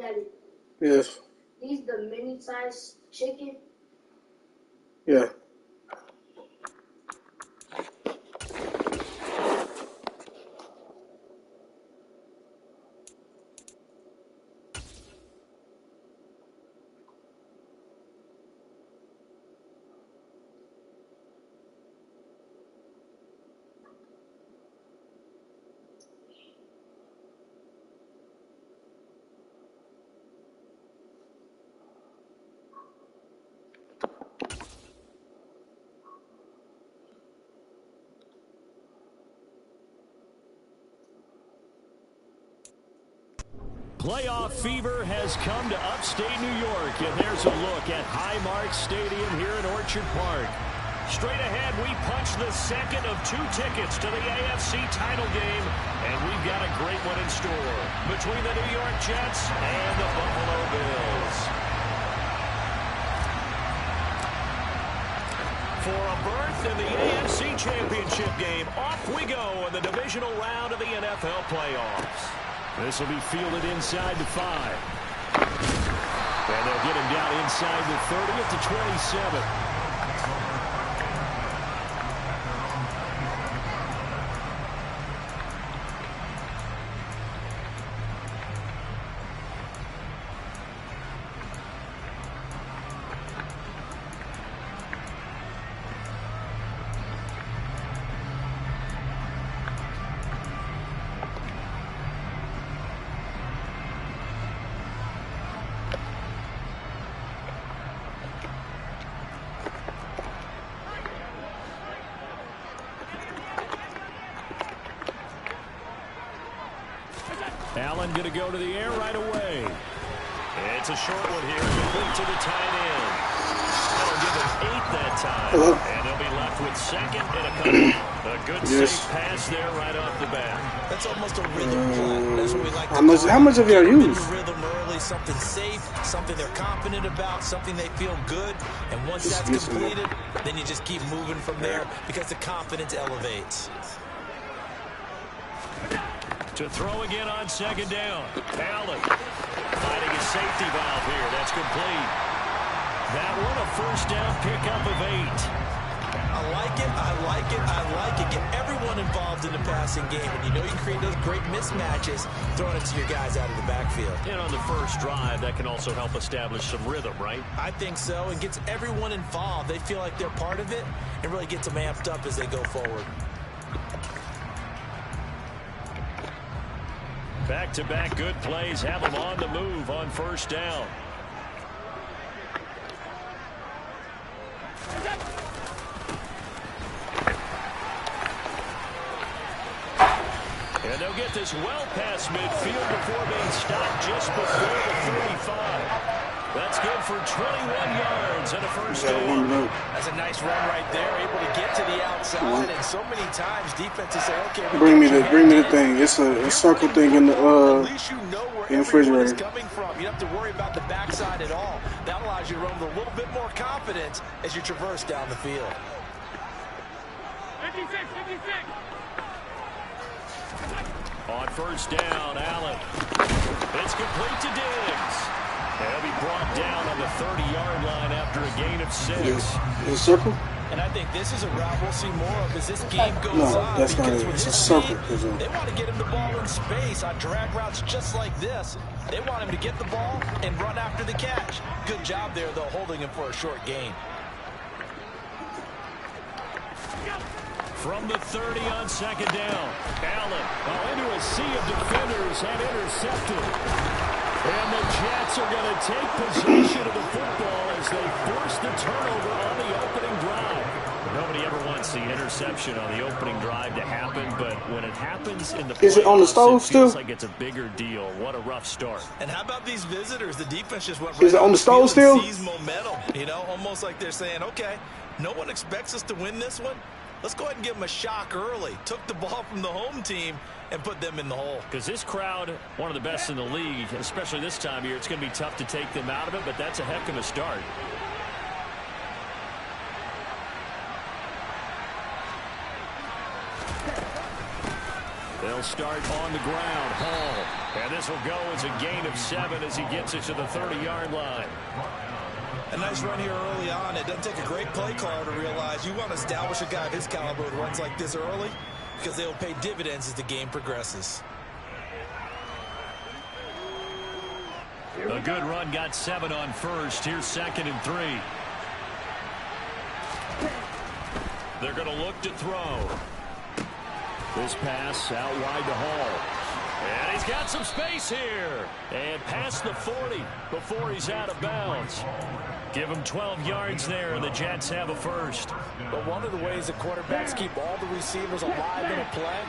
Daddy. Yes. These the mini-sized chicken. Yeah. Playoff fever has come to upstate New York, and there's a look at Highmark Stadium here in Orchard Park. Straight ahead, we punch the second of 2 tickets to the AFC title game, and we've got a great one in store between the New York Jets and the Buffalo Bills. For a berth in the AFC Championship game, off we go in the divisional round of the NFL playoffs. This will be fielded inside the 5. And they'll get him down inside the 30 at the 27. Allen going to go to the air right away. It's a short one here. Complete to the tight end. That'll give him 8 that time. And they'll be left with second and a couple. A good safe pass there right off the bat. That's almost a rhythm play. That's what we like to how much have y'all used? Rhythm early, something safe, something they're confident about, something they feel good. And once that's completed, then you just keep moving from there because the confidence elevates. To throw again on second down. Allen finding a safety valve here. That's complete. That one a first down pickup of 8. I like it. I like it. I like it. Get everyone involved in the passing game. And you know you create those great mismatches throwing it to your guys out of the backfield. And on the first drive, that can also help establish some rhythm, right? I think so. It gets everyone involved. They feel like they're part of it and really gets them amped up as they go forward. Back-to-back good plays have them on the move on first down. And they'll get this well past midfield before being stopped just before the 35. That's good for 21 yards and a first down. That's a nice run right there, able to get to the outside. And so many times defenses say, okay, bring me the thing. It's a circle thing in the at least you know where in the refrigerator. Coming from. You don't have to worry about the backside at all. That allows you to run with a little bit more confidence as you traverse down the field. 56. On first down, Allen. It's complete to Diggs. They'll be brought down on the 30-yard line after a gain of 6. Is circle? And I think this is a route we'll see more of as this game goes on. No, that's not it. It's a circle. They want to get him the ball in space on drag routes just like this. They want him to get the ball and run after the catch. Good job there, though, holding him for a short gain. From the 30 on second down, Allen into a sea of defenders and intercepted. And the Jets are going to take possession of the football as they force the turnover on the opening drive. Nobody ever wants the interception on the opening drive to happen, but when it happens in the playoffs, is it on the stove it still? feels like it's a bigger deal. What a rough start. And how about these visitors? The defense just went right. Is it on the stove still? Sees momentum, you know, almost like they're saying, okay, no one expects us to win this one. Let's go ahead and give them a shock early. Took the ball from the home team and put them in the hole. Because this crowd, one of the best in the league, especially this time of year, it's going to be tough to take them out of it, but that's a heck of a start. They'll start on the ground. Hall. And this will go as a gain of 7 as he gets it to the 30-yard line. A nice run here early on. It doesn't take a great play caller to realize you want to establish a guy of his caliber who runs like this early because they will pay dividends as the game progresses. A good run got 7 on first. Here's 2nd and 3. They're going to look to throw. This pass out wide to Hall. And he's got some space here. And past the 40 before he's out of bounds. Give him 12 yards there, and the Jets have a first. But one of the ways the quarterbacks keep all the receivers alive in a play,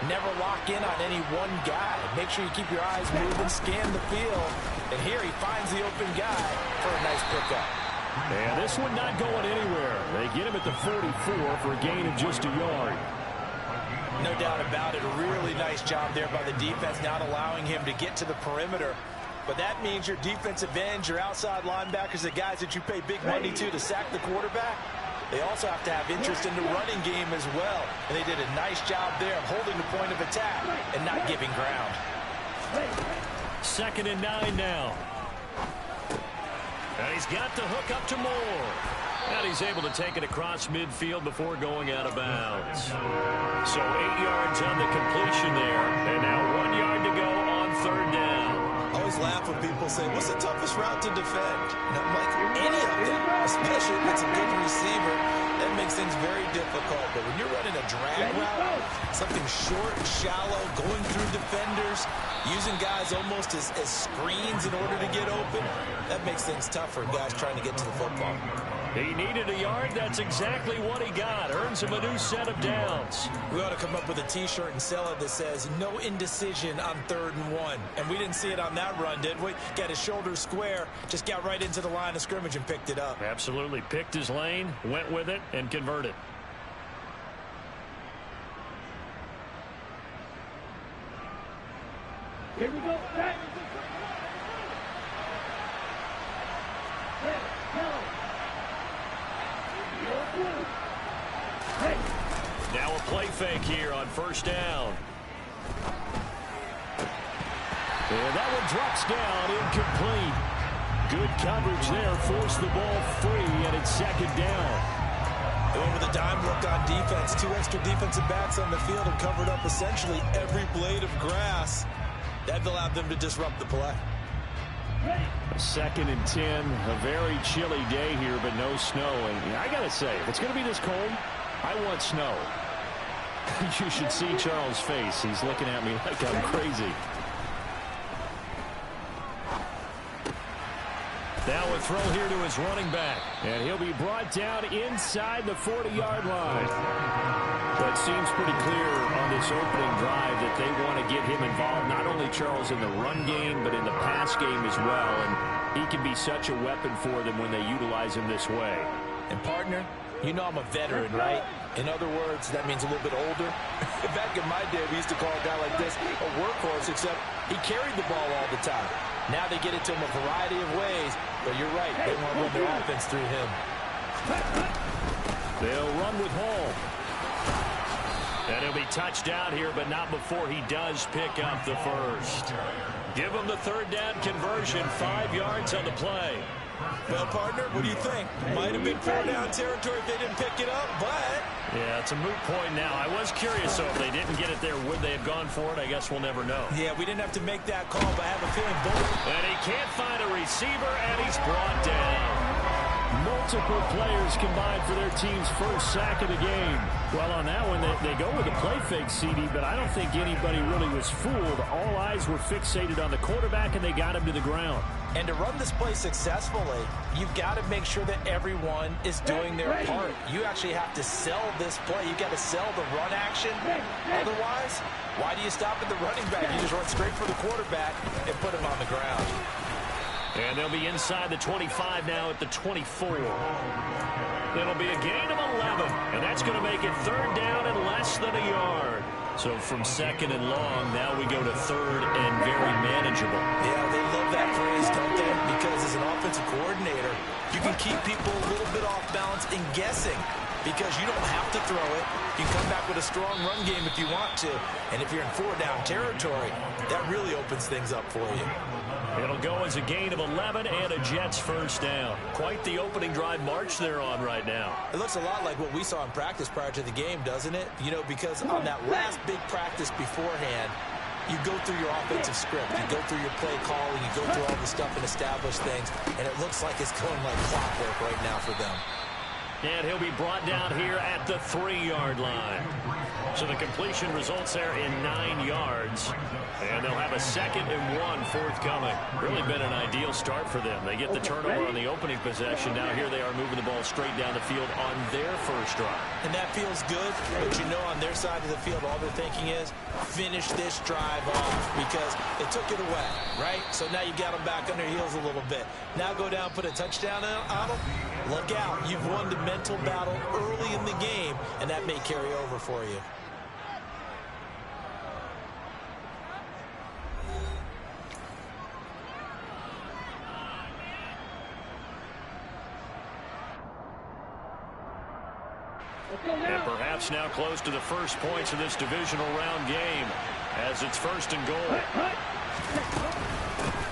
never lock in on any one guy. Make sure you keep your eyes moving, scan the field. And here he finds the open guy for a nice pickup. And this one not going anywhere. They get him at the 44 for a gain of just a yard. No doubt about it. A really nice job there by the defense, not allowing him to get to the perimeter. But that means your defensive ends, your outside linebackers, the guys that you pay big money to sack the quarterback, they also have to have interest in the running game as well. And they did a nice job there of holding the point of attack and not giving ground. 2nd and 9 now. And he's got the hook up to Moore. And he's able to take it across midfield before going out of bounds. So 8 yards on the completion there. And now 1 yard to go on 3rd down. I always laugh when people say, what's the toughest route to defend? And I'm like, any of them, especially if it's a good receiver. That makes things very difficult. But when you're running a drag route, something short and shallow, going through defenders, using guys almost as screens in order to get open, that makes things tough for guys trying to get to the football. He needed a yard. That's exactly what he got. Earns him a new set of downs. We ought to come up with a T-shirt and sell it that says, no indecision on 3rd and 1. And we didn't see it on that run, did we? Got his shoulders square, just got right into the line of scrimmage and picked it up. Absolutely. Picked his lane, went with it, and converted. Here we go. Back. Now a play fake here on 1st down. And that one drops down, incomplete. Good coverage there, forced the ball free, and it's 2nd down. They went with a dime look on defense. 2 extra defensive backs on the field and covered up essentially every blade of grass. That allowed them to disrupt the play. 2nd and 10, a very chilly day here, but no snow. And I got to say, if it's going to be this cold, I want snow. You should see Charles' face. He's looking at me like I'm crazy. Now a throw here to his running back. And he'll be brought down inside the 40-yard line. But it seems pretty clear on this opening drive that they want to get him involved, not only Charles in the run game, but in the pass game as well. And he can be such a weapon for them when they utilize him this way. And partner, you know I'm a veteran, right? In other words, that means a little bit older. Back in my day, we used to call a guy like this a workhorse, except he carried the ball all the time. Now they get it to him a variety of ways, but you're right, they want to run their offense through him. They'll run with Hall. And he'll be touched out here, but not before he does pick up the first. Give him the 3rd down conversion, 5 yards on the play. Well, partner, what do you think? Might have been 4-down territory if they didn't pick it up, but... Yeah, it's a moot point now. I was curious, so if they didn't get it there, would they have gone for it? I guess we'll never know. Yeah, we didn't have to make that call, but I have a feeling both... And he can't find a receiver, and he's brought down. Multiple players combined for their team's first sack of the game. Well, on that one, they go with a play fake, CD, but I don't think anybody really was fooled. All eyes were fixated on the quarterback, and they got him to the ground. And to run this play successfully, you've got to make sure that everyone is doing their part. You actually have to sell this play. You've got to sell the run action. Otherwise, why do you stop at the running back? You just run straight for the quarterback and put him on the ground. And they'll be inside the 25 now at the 24. It'll be a gain of 11, and that's going to make it 3rd down and less than a yard. So from 2nd and long, now we go to 3rd and very manageable. Yeah, they love that phrase, don't they? Because as an offensive coordinator, you can keep people a little bit off balance and guessing. because you don't have to throw it. You can come back with a strong run game if you want to. And if you're in 4-down territory, that really opens things up for you. It'll go as a gain of 11 and a Jets first down. Quite the opening drive march they're on right now. It looks a lot like what we saw in practice prior to the game, doesn't it? You know, because on that last big practice beforehand, you go through your offensive script. You go through your play calling. You go through all the stuff and establish things. And it looks like it's going like clockwork right now for them. And he'll be brought down here at the 3-yard line. So the completion results there in 9 yards. And they'll have a 2nd and 1 forthcoming. Really been an ideal start for them. They get the turnover on the opening possession. Now here they are moving the ball straight down the field on their first drive. And that feels good, but you know on their side of the field all they're thinking is finish this drive off because they took it away, right? So now you got them back on their heels a little bit. Now go down, put a touchdown on them. Look out. You've won the mental battle early in the game, and that may carry over for you. And perhaps now close to the first points of this divisional round game as it's 1st and goal.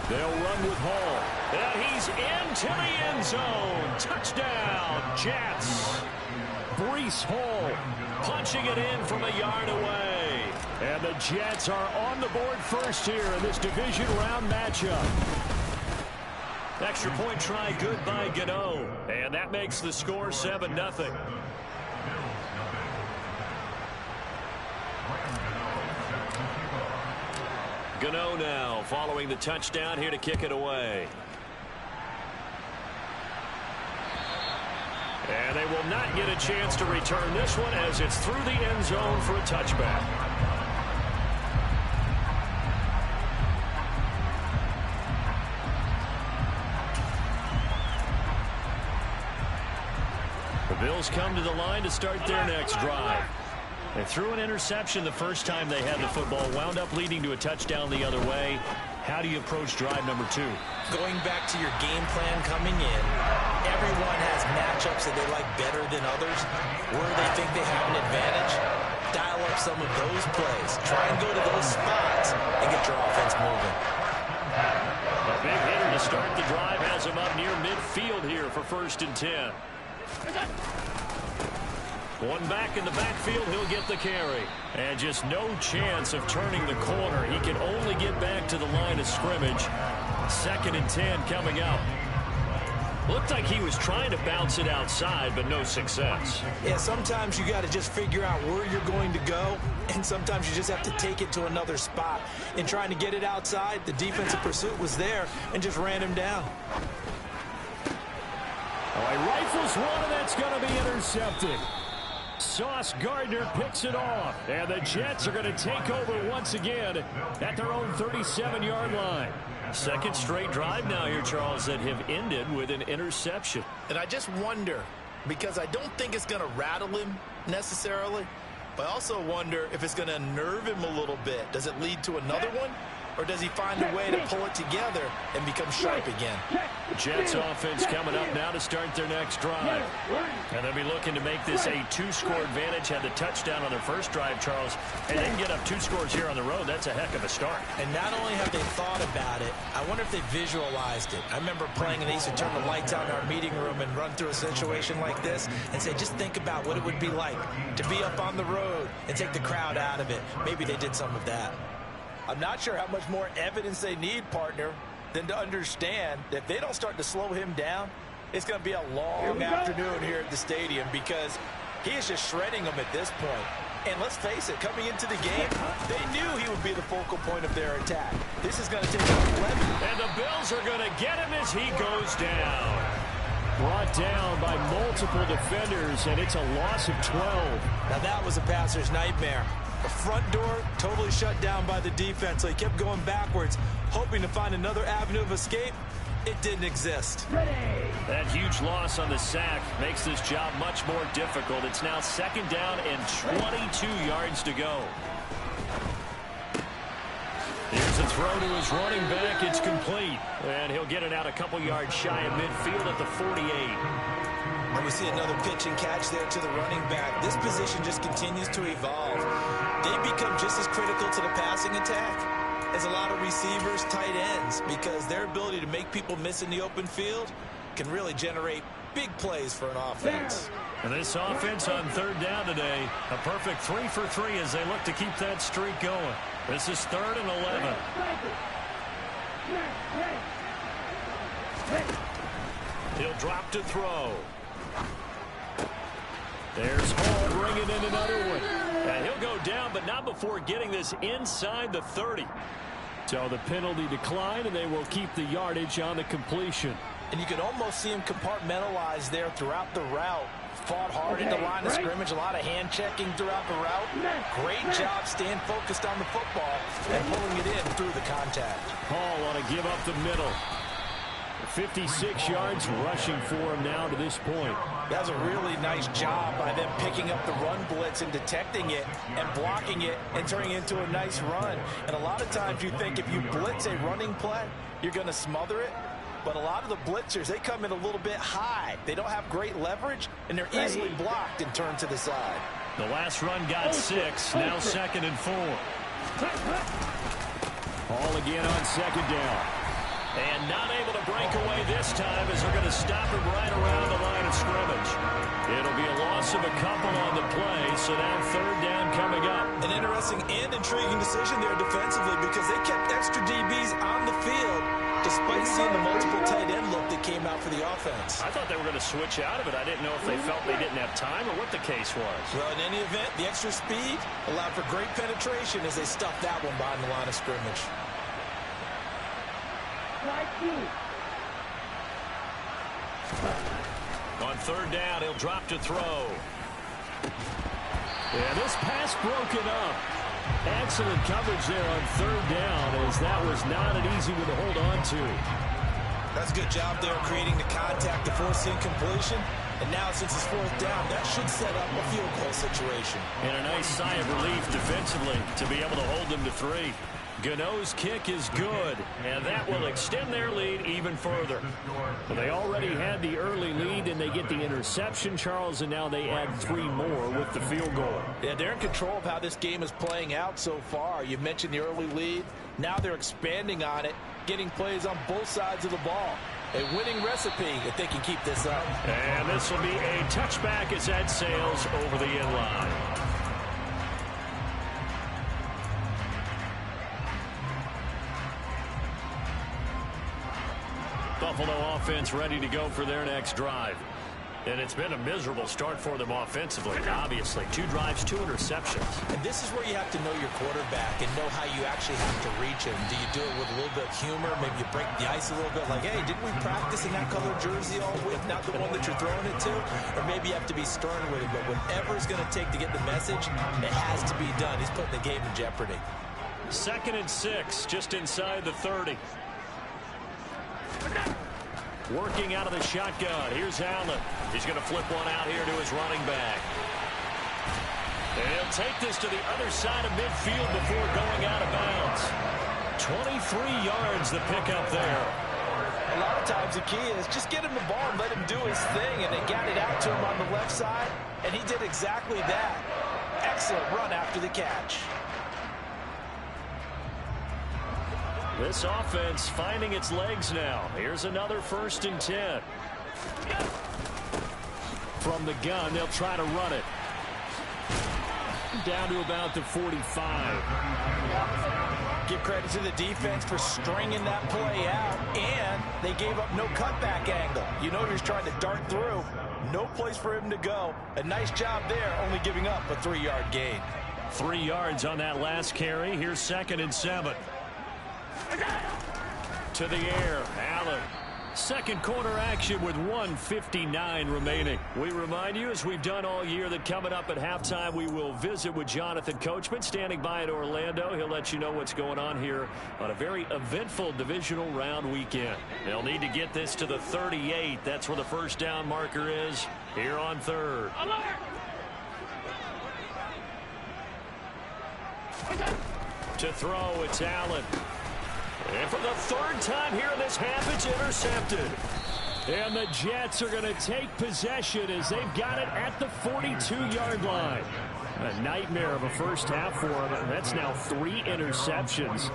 They'll run with Hall. And he's into the end zone. Touchdown, Jets. Breece Hall punching it in from a yard away. And the Jets are on the board first here in this division round matchup. Extra point try good by Gano. And that makes the score 7-0. Gano now following the touchdown here to kick it away. And they will not get a chance to return this one as it's through the end zone for a touchback. The Bills come to the line to start their next drive. They threw an interception the first time they had the football, wound up leading to a touchdown the other way. How do you approach drive number 2? Going back to your game plan coming in, everyone has matchups that they like better than others. Where they think they have an advantage, dial up some of those plays. Try and go to those spots and get your offense moving. A big hitter to start the drive has him up near midfield here for 1st and 10. One back in the backfield, he'll get the carry. And just no chance of turning the corner. He can only get back to the line of scrimmage. 2nd and 10 coming up. Looked like he was trying to bounce it outside, but no success. Yeah, sometimes you got to just figure out where you're going to go, and sometimes you just have to take it to another spot. In trying to get it outside, the defensive pursuit was there and just ran him down. Oh, he rifles one, and that's going to be intercepted. Sauce Gardner picks it off, and the Jets are going to take over once again at their own 37-yard line. 2nd straight drive now here, Charles, that have ended with an interception. And I just wonder, because I don't think it's going to rattle him necessarily, but I also wonder if it's going to unnerve him a little bit. Does it lead to another one? Or does he find a way to pull it together and become sharp again? Jets offense coming up now to start their next drive. And they'll be looking to make this a 2-score advantage. Had the touchdown on their first drive, Charles, and then get up 2 scores here on the road. That's a heck of a start. And not only have they thought about it, I wonder if they visualized it. I remember playing and they used to turn the lights out in our meeting room and run through a situation like this and say, just think about what it would be like to be up on the road and take the crowd out of it. Maybe they did some of that. I'm not sure how much more evidence they need, partner, than to understand that if they don't start to slow him down, it's going to be a long afternoon here at the stadium because he is just shredding them at this point. And let's face it, coming into the game, they knew he would be the focal point of their attack. This is going to take a levy. And the Bills are going to get him as he goes down. Brought down by multiple defenders, and it's a loss of 12. Now that was a passer's nightmare. The front door totally shut down by the defense, so he kept going backwards, hoping to find another avenue of escape. It didn't exist. That huge loss on the sack makes this job much more difficult. It's now 2nd down and 22 yards to go. Here's a throw to his running back. It's complete. And he'll get it out a couple yards shy of midfield at the 48. And we see another pitch and catch there to the running back. This position just continues to evolve. They become just as critical to the passing attack as a lot of receivers, tight ends, because their ability to make people miss in the open field can really generate big plays for an offense. And this offense on third down today, a perfect 3 for 3 as they look to keep that streak going. This is 3rd and 11. He'll drop to throw. There's Hall bringing in another one. And he'll go down, but not before getting this inside the 30. So the penalty declined, and they will keep the yardage on the completion. And you can almost see him compartmentalize there throughout the route. Fought hard in the line of scrimmage, a lot of hand checking throughout the route. Great job staying focused on the football and pulling it in through the contact. Hall want to give up the middle. 56 yards rushing for him now to this point. That's a really nice job by them picking up the run blitz and detecting it and blocking it and turning it into a nice run. And a lot of times you think if you blitz a running play, you're going to smother it. But a lot of the blitzers, they come in a little bit high. They don't have great leverage, and they're easily blocked and turned to the side. The last run got 6, now 2nd and 4. Hall again on 2nd down. And not able to break away this time as they're going to stop him right around the line of scrimmage. It'll be a loss of a couple on the play, so now 3rd down coming up. An interesting and intriguing decision there defensively because they kept extra DBs on the field despite seeing the multiple tight end look that came out for the offense. I thought they were going to switch out of it. I didn't know if they felt they didn't have time or what the case was. Well, in any event, the extra speed allowed for great penetration as they stuffed that one behind the line of scrimmage. On 3rd down, he'll drop to throw. Yeah, this pass broken up. Excellent coverage there on 3rd down as that was not an easy one to hold on to. That's a good job there creating the contact to force incompletion. And now since it's 4th down, that should set up a field goal situation. And a nice sigh of relief defensively to be able to hold them to 3. Gano's kick is good, and that will extend their lead even further. Well, they already had the early lead, and they get the interception, Charles, and now they add 3 more with the field goal. Yeah, they're in control of how this game is playing out so far. You mentioned the early lead. Now they're expanding on it, getting plays on both sides of the ball. A winning recipe if they can keep this up. And this will be a touchback as that sails over the end line. Buffalo offense ready to go for their next drive. And it's been a miserable start for them offensively, obviously. 2 drives, 2 interceptions. And this is where you have to know your quarterback and know how you actually have to reach him. Do you do it with a little bit of humor? Maybe you break the ice a little bit like, hey, didn't we practice in that color jersey all week, not the one that you're throwing it to? Or maybe you have to be stern with him. But whatever it's going to take to get the message, it has to be done. He's putting the game in jeopardy. 2nd and 6, just inside the 30. Working out of the shotgun. Here's Allen. He's going to flip one out here to his running back. And he'll take this to the other side of midfield before going out of bounds. 23 yards the pickup there. A lot of times the key is just get him the ball and let him do his thing. And they got it out to him on the left side, and he did exactly that. Excellent run after the catch. This offense finding its legs now. Here's another 1st and 10. From the gun, they'll try to run it. Down to about the 45. Give credit to the defense for stringing that play out, and they gave up no cutback angle. You know he's trying to dart through. No place for him to go. A nice job there, only giving up a 3-yard gain. 3 yards on that last carry. Here's 2nd and 7. To the air, Allen. Second quarter action with 1:59 remaining. We remind you, as we've done all year, that coming up at halftime, we will visit with Jonathan Coachman, standing by in Orlando. He'll let you know what's going on here on a very eventful divisional round weekend. They'll need to get this to the 38. That's where the 1st down marker is here on 3rd. To throw, it's Allen. And for the 3rd time here in this half, it's intercepted. And the Jets are going to take possession as they've got it at the 42-yard line. A nightmare of a first half for him. That's now 3 interceptions.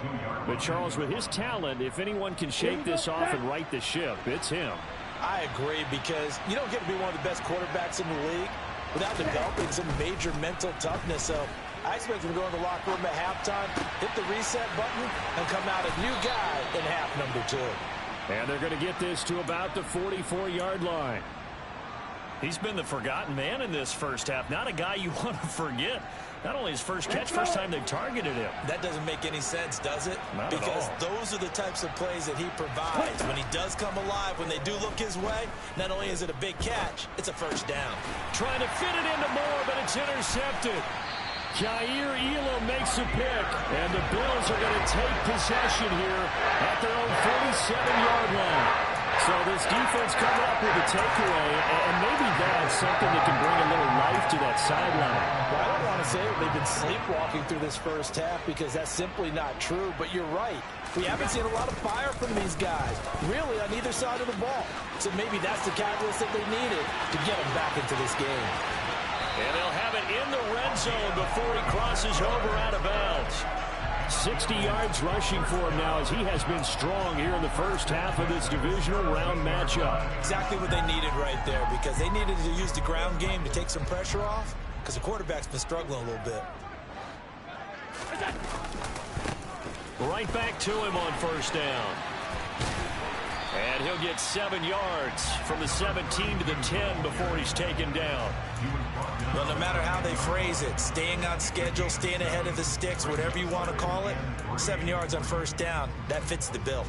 But Charles, with his talent, if anyone can shake this off and right the ship, it's him. I agree, because you don't get to be one of the best quarterbacks in the league without developing some major mental toughness. So I expect him to go in the locker room at halftime, hit the reset button, and come out a new guy in half number 2. And they're going to get this to about the 44-yard line. He's been the forgotten man in this first half. Not a guy you want to forget. Not only his first catch, first time they've targeted him. That doesn't make any sense, does it? Not because at all. Those are the types of plays that he provides. When he does come alive, when they do look his way, not only is it a big catch, it's a first down. Trying to fit it into Moore, but it's intercepted. Jair Elam makes a pick, and the Bills are going to take possession here at their own 47-yard line. So this defense coming up with a takeaway, and maybe that's something that can bring a little life to that sideline. Well, I don't want to say that they've been sleepwalking through this first half, because that's simply not true, but you're right. We haven't seen a lot of fire from these guys, really, on either side of the ball. So maybe that's the catalyst that they needed to get them back into this game. And they'll have it in the red zone before he crosses over out of bounds. 60 yards rushing for him now, as he has been strong here in the first half of this divisional round matchup. Exactly what they needed right there, because they needed to use the ground game to take some pressure off, because the quarterback's been struggling a little bit. Right back to him on first down. And he'll get 7 yards from the 17 to the 10 before he's taken down. Well, no matter how they phrase it, staying on schedule, staying ahead of the sticks, whatever you want to call it, 7 yards on first down, that fits the bill.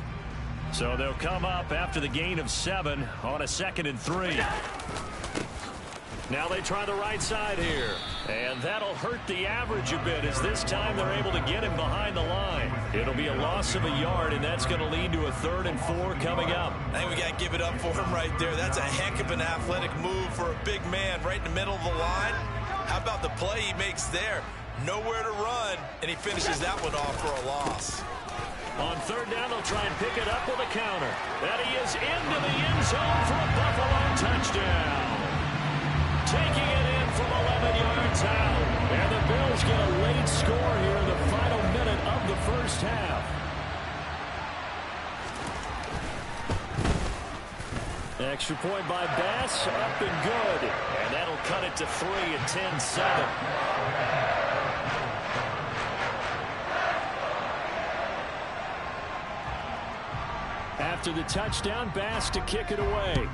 So they'll come up after the gain of 7 on a 2nd and 3. Now they try the right side here. And that'll hurt the average a bit, as this time they're able to get him behind the line. It'll be a loss of a yard, and that's going to lead to a 3rd and 4 coming up. I think we got to give it up for him right there. That's a heck of an athletic move for a big man right in the middle of the line. How about the play he makes there? Nowhere to run, and he finishes that one off for a loss. On 3rd down, they'll try and pick it up with a counter. And he is into the end zone for a Buffalo touchdown. Taking it in from 11 yards out. And the Bills get a late score here in the final minute of the first half. Extra point by Bass, up and good. And that'll cut it to 3 and 10-7. After the touchdown, Bass to kick it away.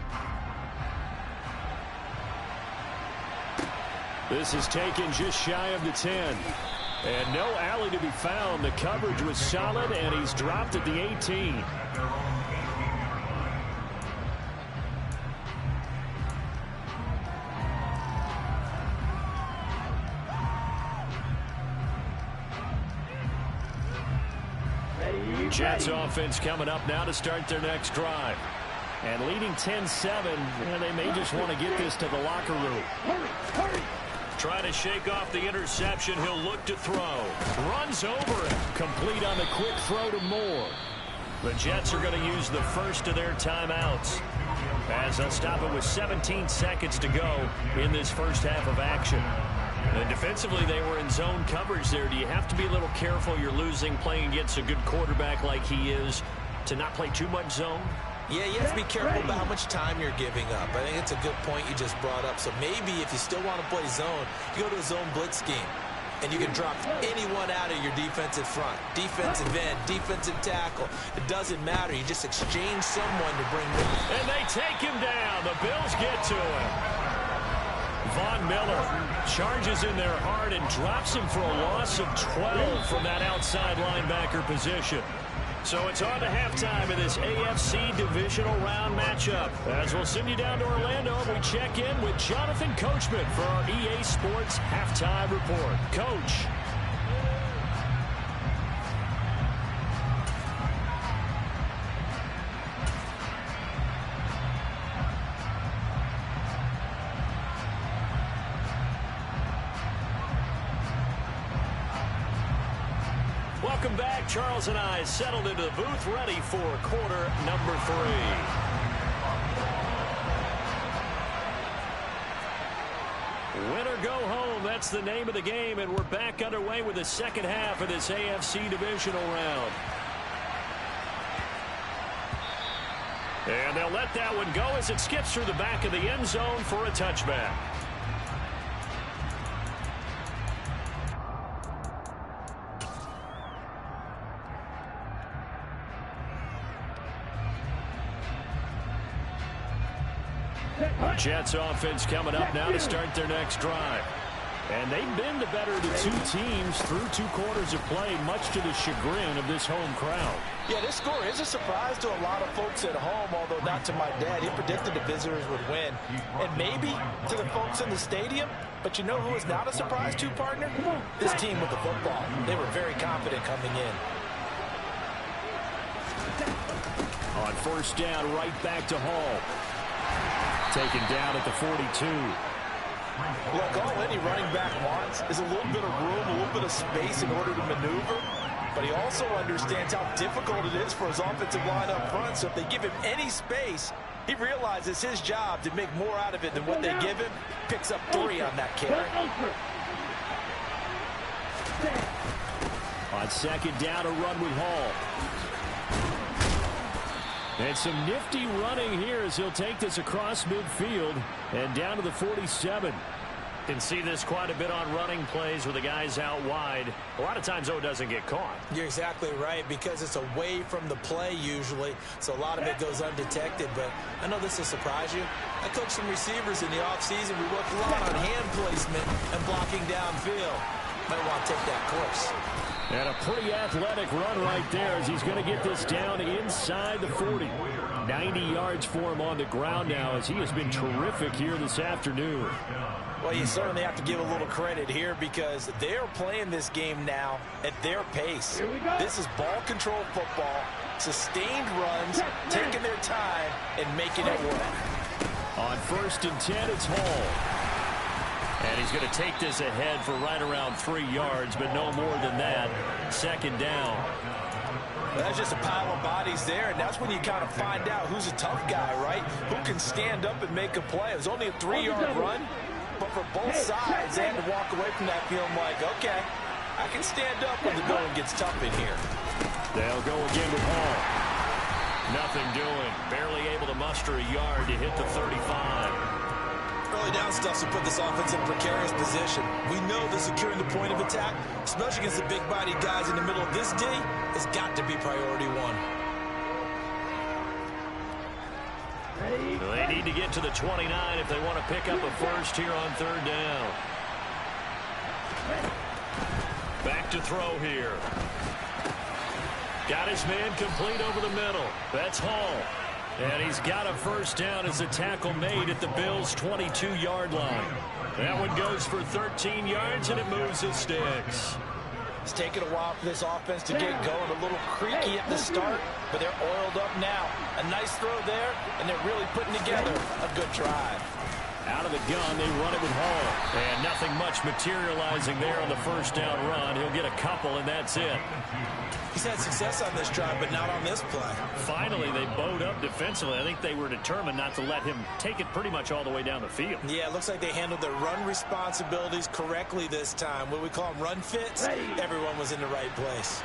This is taken just shy of the 10. And no alley to be found. The coverage was solid, and he's dropped at the 18. Jets offense coming up now to start their next drive. And leading 10-7, and they may just want to get this to the locker room. Trying to shake off the interception. He'll look to throw. Runs over it. Complete on the quick throw to Moore. The Jets are going to use the first of their timeouts, as they'll stop it with 17 seconds to go in this first half of action. And defensively, they were in zone coverage there. Do you have to be a little careful? You're losing playing against a good quarterback like he is, to not play too much zone? Yeah, you have to be careful about how much time you're giving up. I think it's a good point you just brought up. So maybe if you still want to play zone, you go to a zone blitz scheme. And you can drop anyone out of your defensive front. Defensive end, defensive tackle. It doesn't matter. You just exchange someone to bring them. And they take him down. The Bills get to him. Von Miller charges in there hard and drops him for a loss of 12 from that outside linebacker position. So it's on to halftime of this AFC divisional round matchup. As we'll send you down to Orlando, we check in with Jonathan Coachman for our EA Sports Halftime Report. Coach. Welcome back. Charles and I settled into the booth, ready for quarter number 3. or go home. That's the name of the game, and we're back underway with the second half of this AFC divisional round. And they'll let that one go as it skips through the back of the end zone for a touchback. Jets offense coming up now to start their next drive. And they've been the better of the two teams through 2 quarters of play, much to the chagrin of this home crowd. Yeah, this score is a surprise to a lot of folks at home, although not to my dad. He predicted the visitors would win. And maybe to the folks in the stadium. But you know who is not a surprise to, partner? This team with the football. They were very confident coming in. On first down, right back to Hall. Taken down at the 42. Look, all any running back wants is a little bit of room, a little bit of space in order to maneuver. But he also understands how difficult it is for his offensive line up front. So if they give him any space, he realizes his job to make more out of it than what they give him. Picks up 3 on that carry. On second down, a run with Hall. And some nifty running here as he'll take this across midfield and down to the 47. Can see this quite a bit on running plays with the guys out wide. A lot of times, though, it doesn't get caught. You're exactly right, because it's away from the play usually, so a lot of it goes undetected. But I know this will surprise you. I coached some receivers in the offseason. We worked a lot on hand placement and blocking downfield. Might want to take that course. And a pretty athletic run right there as he's going to get this down inside the 40. 90 yards for him on the ground now as he has been terrific here this afternoon. Well, you certainly have to give a little credit here because they're playing this game now at their pace. This is ball control football, sustained runs, taking their time, and making it work. On first and 10, it's Hall. And he's going to take this ahead for right around 3 yards, but no more than that. Second down. That's just a pile of bodies there, and that's when you kind of find out who's a tough guy, right? Who can stand up and make a play. It was only a 3-yard run, but for both sides, they had to walk away from that feeling like, okay, I can stand up when the going gets tough in here. They'll go again with Hall. Nothing doing. Barely able to muster a yard to hit the 35. Early down stuff to put this offense in a precarious position. We know that securing the point of attack, especially against the big-bodied guys in the middle of this D, has got to be priority 1. They need to get to the 29 if they want to pick up a first here on third down. Back to throw here. Got his man complete over the middle. That's Hall. And he's got a first down as a tackle made at the Bills' 22-yard line. That one goes for 13 yards, and it moves the sticks. It's taken a while for this offense to get going. A little creaky at the start, but they're oiled up now. A nice throw there, and they're really putting together a good drive. Out of the gun, they run it with Hall. And nothing much materializing there on the first down run. He'll get a couple, and that's it. He's had success on this drive, but not on this play. Finally, they bowed up defensively. I think they were determined not to let him take it pretty much all the way down the field. Yeah, it looks like they handled their run responsibilities correctly this time. What we call them run fits, everyone was in the right place.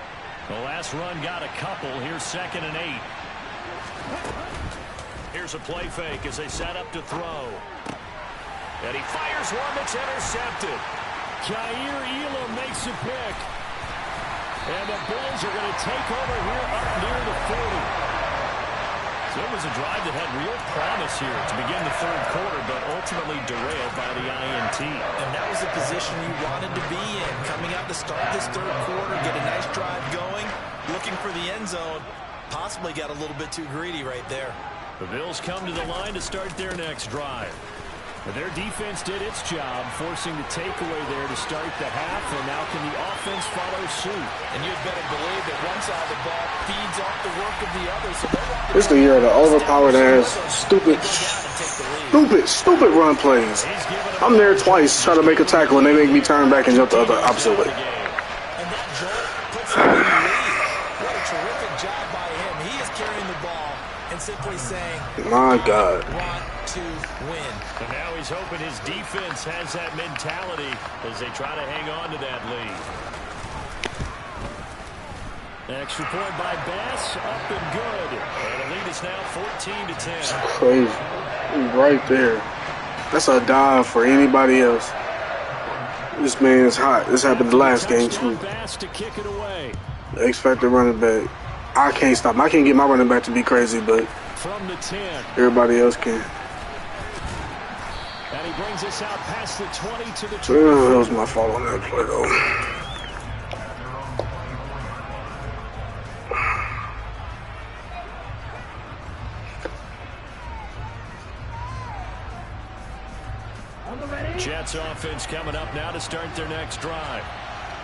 The last run got a couple. Here's 2nd and 8. Here's a play fake as they set up to throw. And he fires one that's intercepted. Jair Elam makes a pick. And the Bills are going to take over here up near the 40. So it was a drive that had real promise here to begin the third quarter, but ultimately derailed by the INT. And that was the position you wanted to be in. Coming out to start this third quarter, get a nice drive going, looking for the end zone. Possibly got a little bit too greedy right there. The Bills come to the line to start their next drive. Their defense did its job, forcing the takeaway there to start the half, and now can the offense follow suit? And you'd better believe that one side of the ball feeds off the work of the other. So this is the year of the overpowered ass, stupid run plays. I'm there twice trying to make a tackle, and they make me turn back and jump the other opposite way. And that jolt puts him in the lead. What a terrific job by him. He is carrying the ball and simply saying, my God. I want to win. And now he's hoping his defense has that mentality as they try to hang on to that lead. Extra point by Bass, up and good. And the lead is now 14-10. That's crazy. Right there. That's a dive for anybody else. This man is hot. This happened the last game too. Bass to kick it away. X Factor running back. I can't stop. I can't get my running back to be crazy, but from the 10. Everybody else can. And he brings us out past the 20 to the 20. That was my fault on that play though. Jets offense coming up now to start their next drive.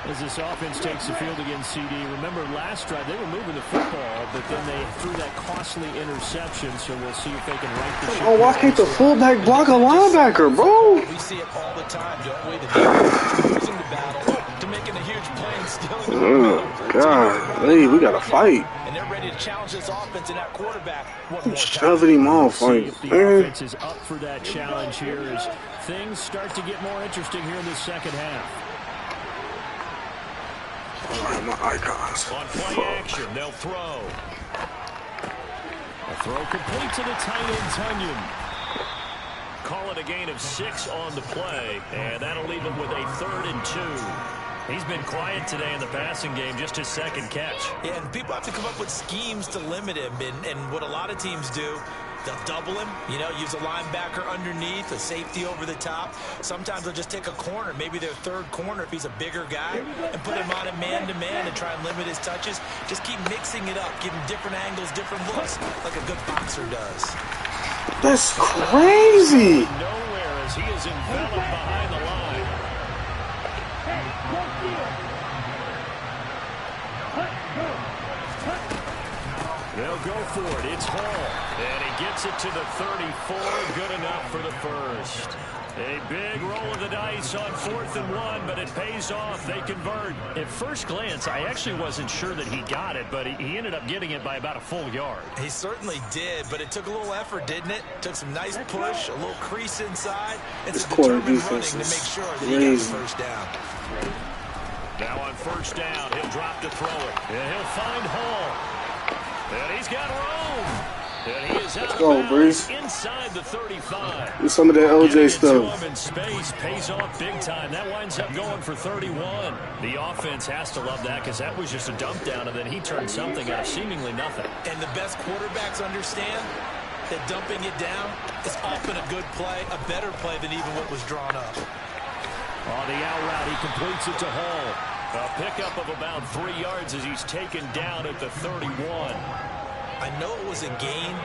As this offense takes the field against CD. Remember last drive, they were moving the football, but then they threw that costly interception, so we'll see if they can right the ship. Oh, why can't the fullback block a linebacker, bro? We see it all the time, don't we? The defense losing the battle to making a huge play and stealing the God, hey, we got to fight. And they're ready to challenge this offense and that quarterback. Shoving him off. See if the offense is up for that challenge here as things start to get more interesting here in the second half. Alright, my icons. On play action, they'll throw. A throw complete to the tight end, Tunyon. Call it a gain of 6 on the play, and that'll leave him with a 3rd and 2. He's been quiet today in the passing game, just his second catch. Yeah, and people have to come up with schemes to limit him, and what a lot of teams do, they'll double him, you know, use a linebacker underneath, a safety over the top. Sometimes they'll just take a corner, maybe their third corner if he's a bigger guy, and put him on a man-to-man and try and limit his touches. Just keep mixing it up, give him different angles, different looks, like a good boxer does. That's crazy. Nowhere as he is enveloped behind the line. They'll go for it. It's Hall. And he gets it to the 34. Good enough for the first. A big roll of the dice on 4th and 1, but it pays off. They convert. At first glance, I actually wasn't sure that he got it, but he ended up getting it by about a full yard. He certainly did, but it took a little effort, didn't it? Took some nice push, a little crease inside, and some determined running to make sure that he got the first down. Now on first down, he'll drop to throw it. And he'll find Hall. And he's got room. And he is out. Let's go, Breeze. Inside the 35. Do some of that LJ stuff. In space pays off big time. That winds up going for 31. The offense has to love that because that was just a dump down, and then he turned something out of seemingly nothing. And the best quarterbacks understand that dumping it down is often a good play, a better play than even what was drawn up. On the out route, he completes it to Hall. A pickup of about 3 yards as he's taken down at the 31. I know it was a gain,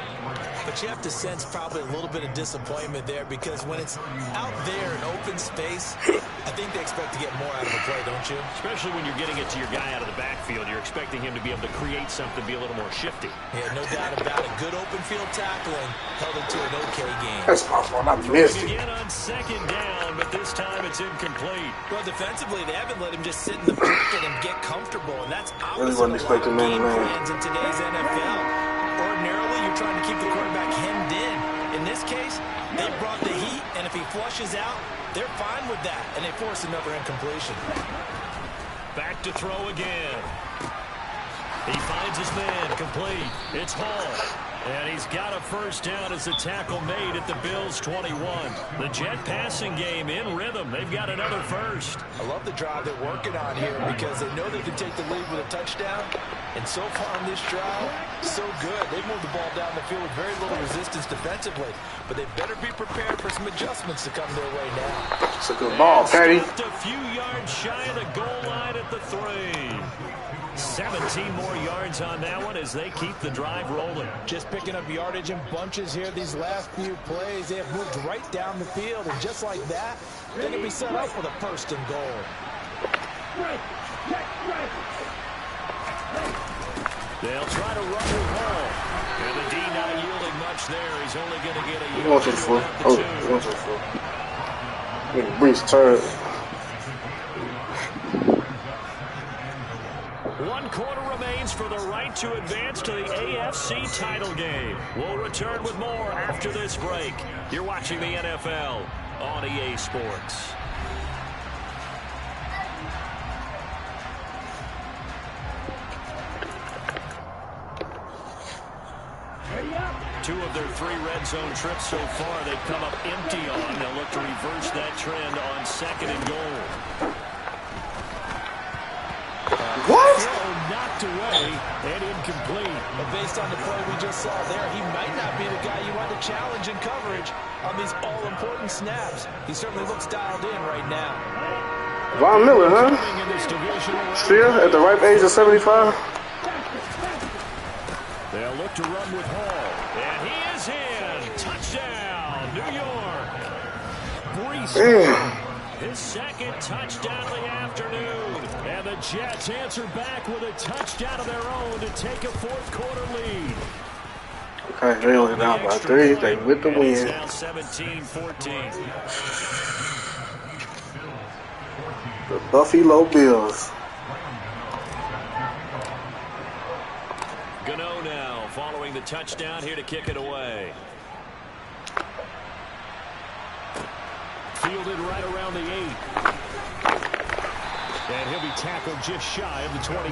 but you have to sense probably a little bit of disappointment there because when it's out there in open space, I think they expect to get more out of the play, don't you? Especially when you're getting it to your guy out of the backfield. You're expecting him to be able to create something, be a little more shifty. Yeah, no doubt about it. Good open field tackling held it to an okay game. That's my fault. I missed it. Again on second down, but this time it's incomplete. Well, defensively, they haven't let him just sit in the pocket and get comfortable, and that's Really opposite wasn't of a lot of expecting game man-to-man. plans in today's NFL. Ordinarily, you're trying to keep the quarterback hemmed in. In this case, they brought the heat, and if he flushes out, they're fine with that, and they force another incompletion. Back to throw again. He finds his man, complete. It's Hall. And he's got a first down as the tackle made at the Bills' 21. The Jet passing game in rhythm. They've got another first. I love the drive they're working on here because they know they can take the lead with a touchdown. And so far on this drive, so good. They've moved the ball down the field with very little resistance defensively. But they better be prepared for some adjustments to come their way now. It's a good ball, Patty. A few yards shy of the goal line at the 3. 17 more yards on that one as they keep the drive rolling. Just picking up yardage in bunches here these last few plays. They have moved right down the field, and just like that, they're going to be set up with a first and goal. They'll try to run with Hall. And the D not yielding much there. He's only going to get a He wants it for. Oh, he wants it for. Nigga, Breeze turn. One quarter remains for the right to advance to the AFC title game. We'll return with more after this break. You're watching the NFL on EA Sports. Two of their 3 red zone trips so far, they've come up empty on. They'll look to reverse that trend on 2nd and goal. What? Throw knocked away and incomplete. But based on the play we just saw there, he might not be the guy you want to challenge in coverage on these all-important snaps. He certainly looks dialed in right now. Von Miller, huh? Still at the ripe age of 75? They'll look to run with Hall. And he is in. Touchdown, New York. Brees. His 2nd touchdown of the afternoon. And the Jets answer back with a touchdown of their own to take a 4th quarter lead. Okay, they only down by 3. They with the win. It's now 17-14. The Buffalo Bills. Gano now following the touchdown here to kick it away. Fielded right around the 8. And he'll be tackled just shy of the 25.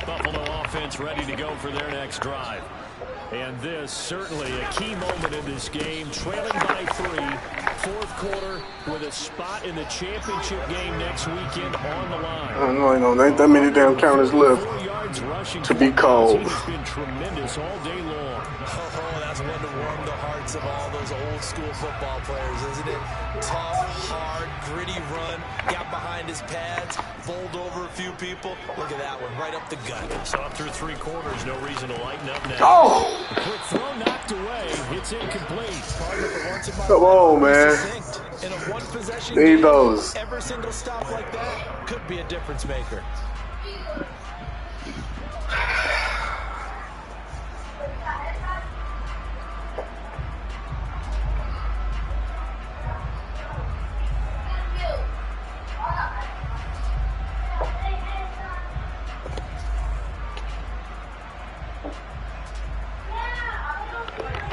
Buffalo offense ready to go for their next drive. And this certainly a key moment in this game. Trailing by 3, 4th quarter with a spot in the championship game next weekend on the line. I know, ain't that many damn counters left 4 yards rushing to be called. He's been tremendous all day long. Oh, that's one to warm the hearts of all those old school football players, isn't it? Tough, hard, gritty run, got behind his pads, bowled over a few people. Look at that one, right up the gut. So up through 3 quarters, no reason to lighten up now. Oh! The quick throw knocked away. It's incomplete. Come on, man. In a one-possession Need game, those. every single stop like that could be a difference maker.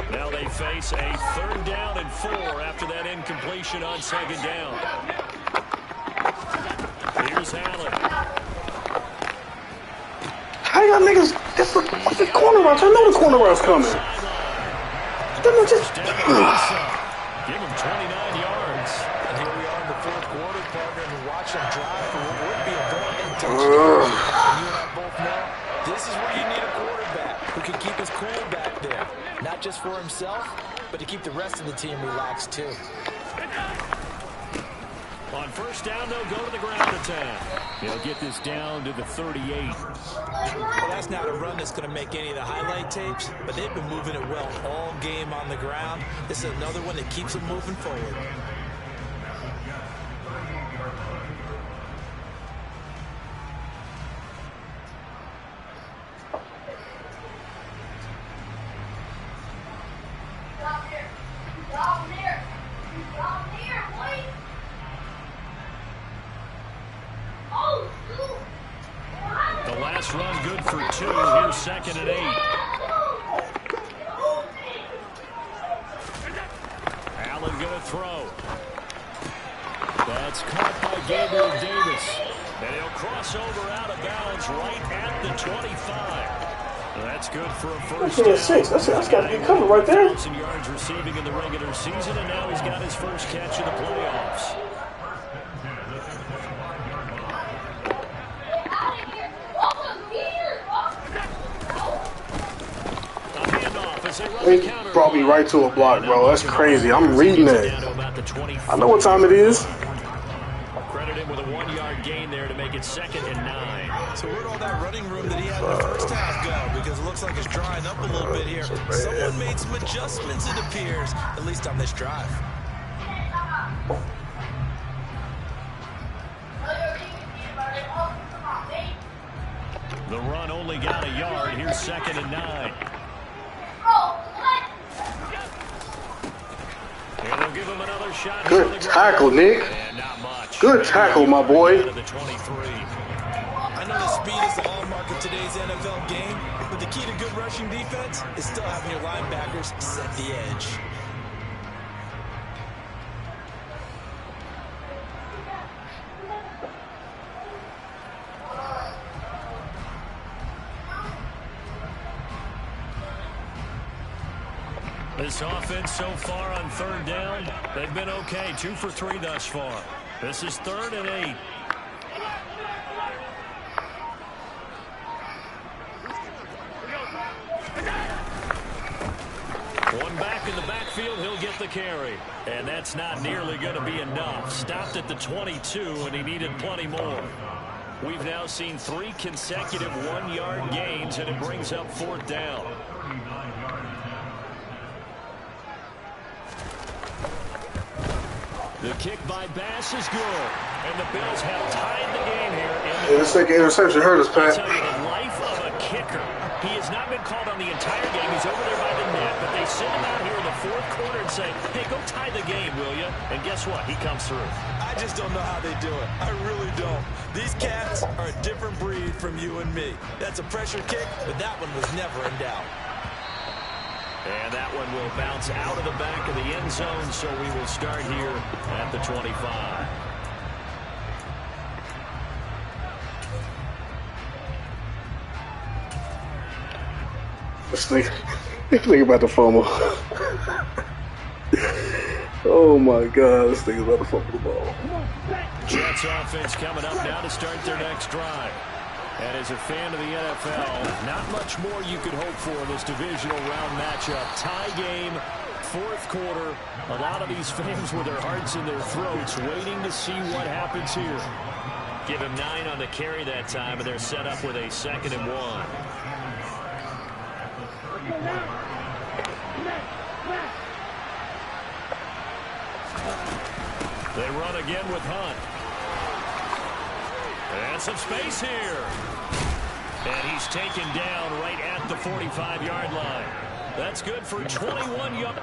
Now they face a 3rd down and 4 after that incompletion on 2nd down. Here's Allen. How y'all niggas? It's the corner rush. I know the corner rush coming. Give him 29 yards. And here we are in the 4th quarter, partner, and watch him drive for what would be a going-in touchdown. And you and I both know this is where you need a quarterback who can keep his cool back there. Not just for himself, but to keep the rest of the team relaxed too. On 1st down, they'll go to the ground attack. They'll get this down to the 38. Well, that's not a run that's going to make any of the highlight tapes, but they've been moving it well all game on the ground. This is another one that keeps them moving forward. The last run good for 2. Here's 2nd and 8. Allen going to throw. That's caught by Gabriel Davis. And he'll cross over out of bounds right at the 25. That's good for a 1st down. 6. That's got to be covered right there. 1,000 yards receiving in the regular season, and now he's got his first catch in the playoffs. They brought me right to a block, bro. That's crazy. I'm reading it. I know what time it is. Credit him with a 1-yard gain there to make it 2nd and 9. So where'd all that running room that he had in the first half go? Because it looks like it's drying up a little bit here. Someone made some adjustments, it appears, at least on this drive. The run only got a yard. Here's 2nd and 9. give him another shot. Good tackle, Nick. And not much. Good tackle, my boy. The 23. I know the speed is the hallmark of today's NFL game, but the key to good rushing defense is still having your linebackers set the edge. This offense so far on third down, they've been okay. 2 for 3 thus far. This is 3rd and 8. One back in the backfield, he'll get the carry. And that's not nearly going to be enough. Stopped at the 22, and he needed plenty more. We've now seen 3 consecutive 1-yard gains, and it brings up 4th down. The kick by Bass is good, and the Bills have tied the game here. Let's take interception. Hurt us, Pat. I'll tell you, the life of a kicker. He has not been called on the entire game. He's over there by the net, but they send him out here in the 4th quarter and say, hey, go tie the game, will you? And guess what? He comes through. I just don't know how they do it. I really don't. These cats are a different breed from you and me. That's a pressure kick, but that one was never in doubt. And that one will bounce out of the back of the end zone, so we will start here at the 25. This nigga about to fumble. Oh my God, this nigga's about to fumble the ball. Jets offense coming up now to start their next drive. And as a fan of the NFL, not much more you could hope for in this divisional round matchup. Tie game, 4th quarter. A lot of these fans with their hearts in their throats waiting to see what happens here. Give him 9 on the carry that time, and they're set up with a 2nd and 1. They run again with Hunt. And some space here. And he's taken down right at the 45-yard line. That's good for 21 yards.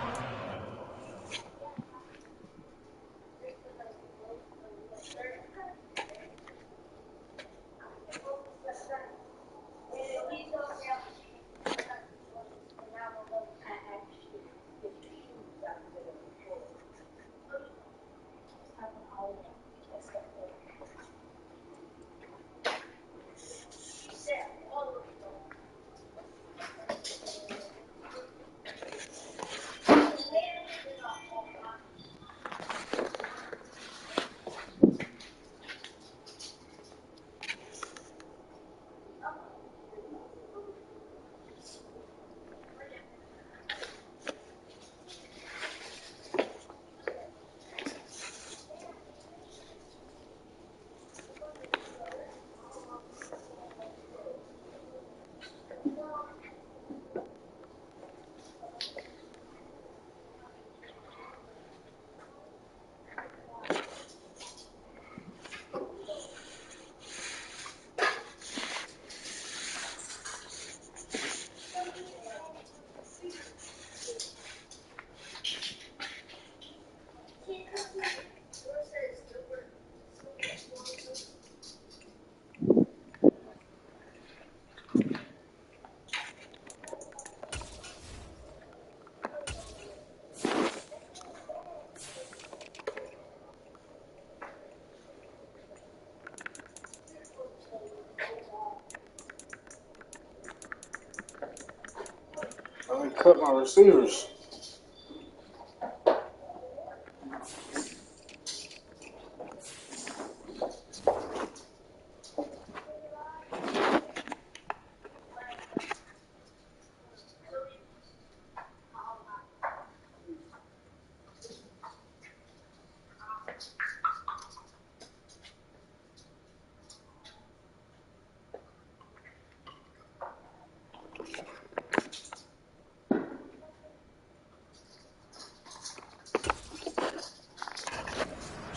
I cut my receivers.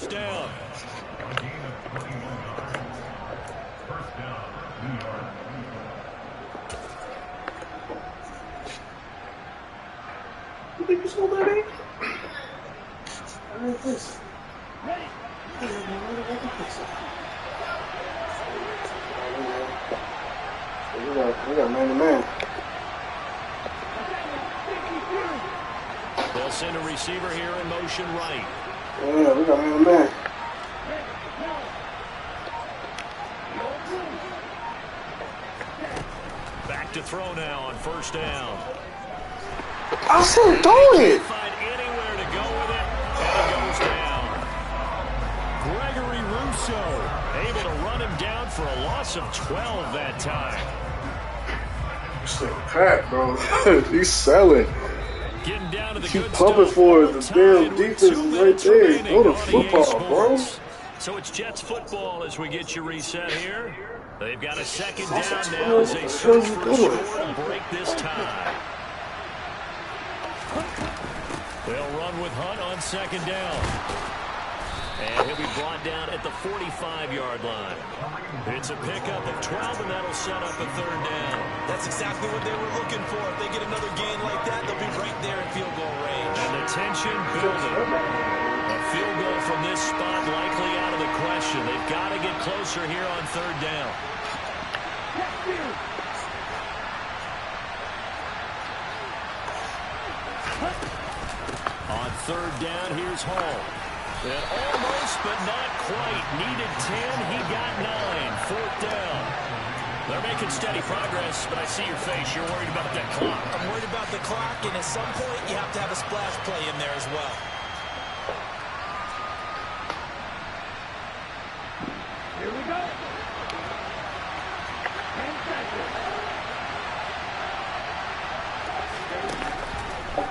Down. You think you saw that, eh? We got man-to-man. They'll send a receiver here in motion right. Yeah, we got man-to-man. Back to throw now on first down. I said throw it. Find anywhere to go with it, and it goes down. Gregory Rousseau able to run him down for a loss of 12 that time. Shit, Pat, bro. He's selling. Getting down to the Keep good pumping stuff. for it. The damn Tied defense with 2 is right minutes there. remaining Throw the on EA football, bro. Sports. So it's Jets football as we get you reset here. They've got a second down now as they search for a score to break this tie. They'll run with Hunt on second down. And he'll be brought down at the 45-yard line. It's a pickup of 12, and that'll set up a third down. That's exactly what they were looking for. If they get another gain like that, they'll be right there in field goal range. And the tension building. A field goal from this spot likely out of the question. They've got to get closer here on third down. On third down, here's Hall. And almost, but not quite. Needed 10, he got 9. Fourth down. They're making steady progress, but I see your face. You're worried about that clock. I'm worried about the clock, and at some point, you have to have a splash play in there as well. Here we go.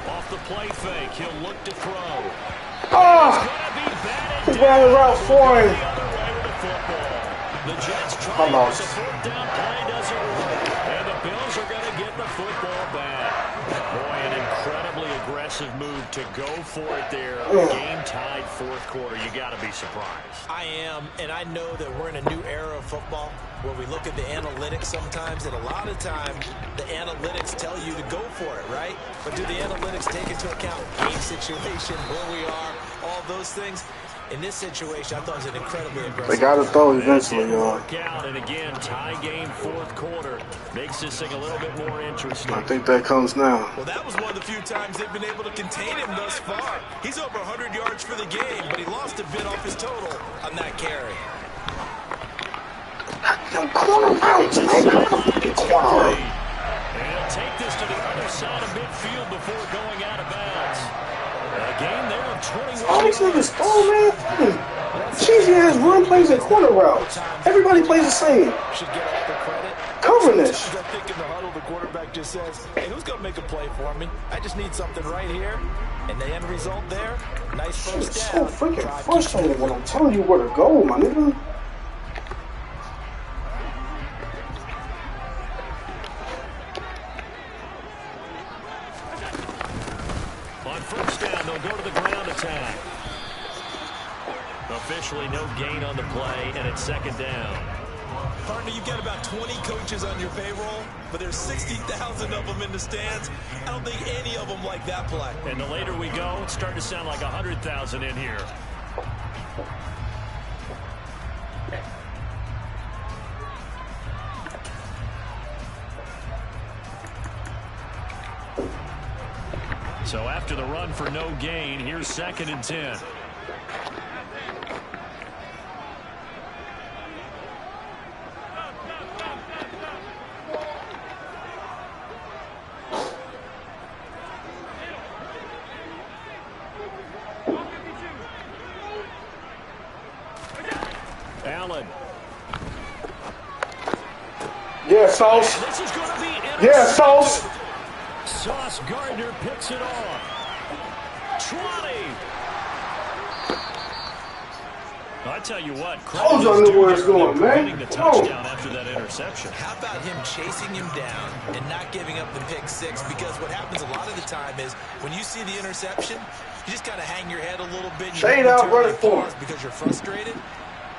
Off the play fake, he'll look to throw. Oh! He's ran a route for him. The Jets try, but the fourth down play doesn't work. And the Bills are going to get the football back. Boy, an incredibly aggressive move to go for it there. Game tied fourth quarter. You got to be surprised. I am, and I know that we're in a new era of football where we look at the analytics sometimes, and a lot of time the analytics tell you to go for it, right? But do the analytics take into account game situation, where we are, all those things? In this situation, I thought it was an incredibly aggressive. They got to throw eventually, y'all. And again, tie game fourth quarter makes this thing a little bit more interesting. I think that comes now. Well, that was one of the few times they've been able to contain him thus far. He's over 100 yards for the game, but he lost a bit off his total on that carry. Corner routes, man. Corner. And he'll take this to the other side of midfield before going out of bounds. A gain there of 21. All these niggas throw, man. Cheesy ass run plays and corner routes. Everybody plays the same. Should get all the credit. Covering this. I think in the huddle, the quarterback just says, hey, who's going to make a play for me? I just need something right here. And the end result there, nice first It's down. so freaking frustrating when I'm telling you where to go, my nigga. On first down, they'll go to the ground attack. Officially no gain on the play, and it's second down. Partner, you've got about 20 coaches on your payroll, but there's 60,000 of them in the stands. I don't think any of them like that play. And the later we go, it's starting to sound like 100,000 in here. So after the run for no gain, here's second and 10. Allen. Yeah, Sauce. This is going to be Yeah, Sauce. Sauce Gardner picks it off. Trotty. I tell you what, Told you I knew where it's going, man. getting the touchdown after that interception. How about him chasing him down and not giving up the pick six? Because what happens a lot of the time is when you see the interception, you just kind of hang your head a little bit. Shade out, run it for him. Because you're frustrated.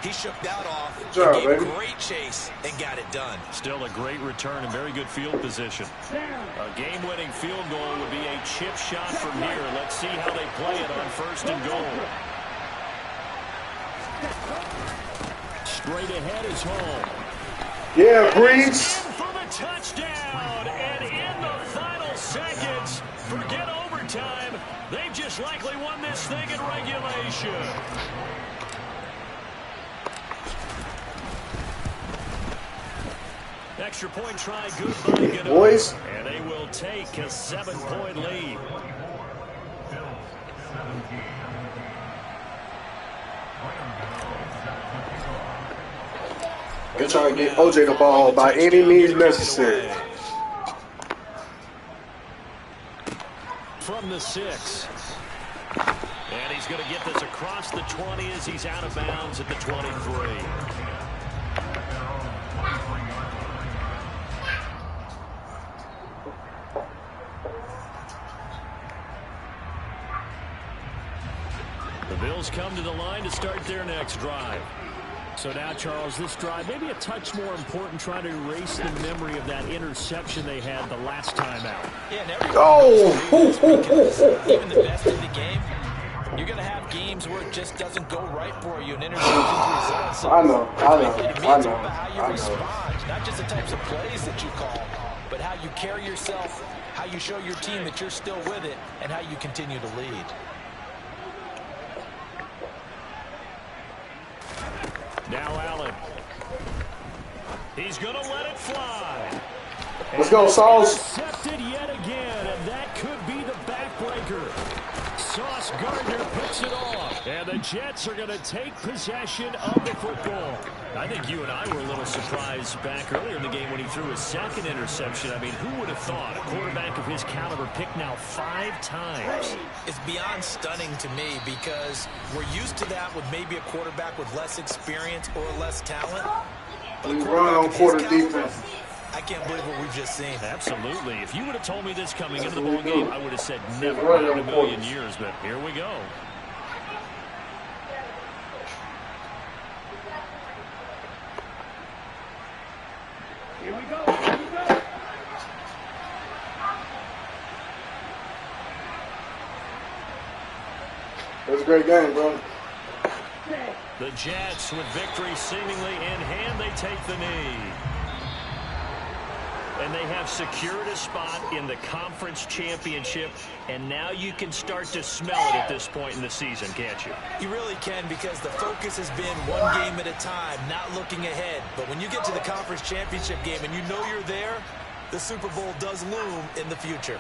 He shook that off, job, gave baby. great chase, and got it done. Still a great return and very good field position. A game-winning field goal would be a chip shot from here. Let's see how they play it on 1st and goal. Straight ahead is home. Yeah, Breeze. For the touchdown, and in the final seconds, forget overtime. They've just likely won this thing in regulation. Extra point try, good by Gano. Boys. And they will take a 7-point lead. They're trying to get OJ the ball by any means necessary. From the 6. And he's going to get this across the 20 as he's out of bounds at the 23. The Bills come to the line to start their next drive. So now, Charles, this drive maybe a touch more important, trying to erase the memory of that interception they had the last time out. Yeah, and every even the best in the game, you're going to have games where it just doesn't go right for you, and interceptions result. So I know. it means all about how you respond, not just the types of plays that you call, but how you carry yourself, how you show your team that you're still with it, and how you continue to lead. Now Allen. He's going to let it fly. Let's go, Sauce. Intercepted yet again, and that could be the backbreaker. Sauce Gardner picks it off, and the Jets are going to take possession of the football. I think you and I were a little surprised back earlier in the game when he threw his 2nd interception. I mean, who would have thought a quarterback of his caliber picked now 5 times? It's beyond stunning to me because we're used to that with maybe a quarterback with less experience or less talent. But We run on quarter defense. I can't believe what we've just seen. Absolutely. If you would have told me this coming into the ball game, I would have said never Right in on a million quarters. years, but here we go. Here we go. Here we go. It was a great game, bro. The Jets, with victory seemingly in hand, they take the knee. And they have secured a spot in the conference championship, and now you can start to smell it at this point in the season, can't you? You really can, because the focus has been one game at a time, not looking ahead. But when you get to the conference championship game and you know you're there, the Super Bowl does loom in the future.